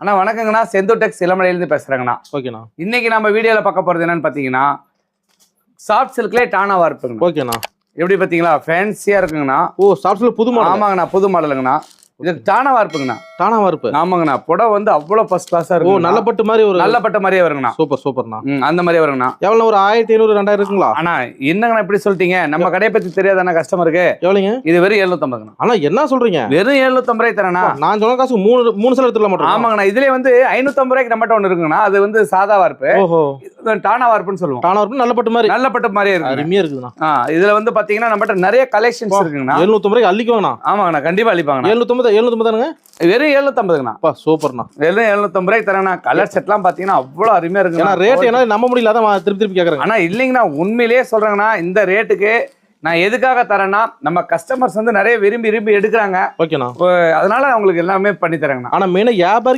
அண்ணா வணக்கங்கண்ணா. செந்தூர் இளமலையிலிருந்து பேசுறேங்கண்ணா. ஓகேண்ணா. இன்னைக்கு நம்ம வீடியோல பார்க்க போறது என்னன்னு பாத்தீங்கன்னா, சாஃப்ட் சில்க்லேயே டானாவா இருப்புங்க. ஓகேண்ணா. எப்படி பாத்தீங்களா, ஃபேன்சியா இருக்குங்கண்ணா. ஓ, சாஃப்ட் சில்க் புது மாடல். ஆமாங்கண்ணா, புது மாடலுங்கண்ணா. இது டானாவா இருப்புங்கண்ணா. டானாவா இருப்பு. ஆமாங்கண்ணா. புடவை வந்து அவ்வளவு ஃபர்ஸ்ட் கிளாஸா இருக்கும். நல்ல பட்டு மாதிரி ஒரு நல்ல பட்டு மாதிரியே வருங்கண்ணா. சூப்பர் சூப்பர்ண்ணா. அந்த மாதிரியே வருங்கண்ணா. எவ்வளவு ஒரு 1500 2000 இருக்குங்களா? அண்ணா என்னங்கண்ணா இப்படி சொல்லிட்டீங்க? நம்ம கடையை பத்தி தெரியாதானே கஸ்டமருக்கு? எவ்வளவுங்க? இது வெறும் 750. ஆனா என்ன சொல்றீங்க? வெறும் 750 ரூபாய் தரேண்ணா. நான் சொன்ன காசு மூணு சில எடுத்துட மாட்டோம். ஆமாங்கண்ணா. இதுலயே வந்து 550 ரூபாய்க்கு நம்மகிட்ட ஒண்ணு இருக்குங்கண்ணா. அது வந்து சாதாவா இருப்பு. ஓஹோ. டானாவா இருப்புன்னு சொல்லுவோம். டானா இருப்பு நல்ல பட்டு மாதிரி. நல்ல பட்டு மாதிரியே இருக்கு. அருமையா இருக்குதுண்ணா. இதுல வந்து பாத்தீங்கன்னா நம்மகிட்ட நிறைய கலெக்ஷன்ஸ் இருக்குங்கண்ணா. 750 ரூபாய்க்கு அள்ளிக்குவாங்கண்ணா. ஆமாங்கண்ணா, கண்டிப்பா அளிப்பாங்கண்ணா. 750 தானுங்க. வெறும் 750ங்கண்ணா. சூப்பர்ண்ணா. வெறும் 750 ரூபாய்க்கு தரேண்ணா. கலர் செட்லாம் பாத்தீங்கன்னா அவ்வளவு அருமையா இருக்கு. ஏன்னா ரேட் என்ன நம்ப முடியல, அதான் திருப்பி கேக்குறேன். ஆனா இல்லைங்கண்ணா, உண்மையிலேயே சொல்றேங்கண்ணா, இந்த ரேட்டுக்கு நான் எதுக்காக தரேன்னா, நம்ம கஸ்டமர்ஸ் வந்து நிறைய விரும்பி எடுக்கிறாங்க. ஓகேண்ணா. அதனால அவங்களுக்கு எல்லாமே பண்ணி தரேங்கண்ணா. ஆனா மெயினா வியாபாரிக்கு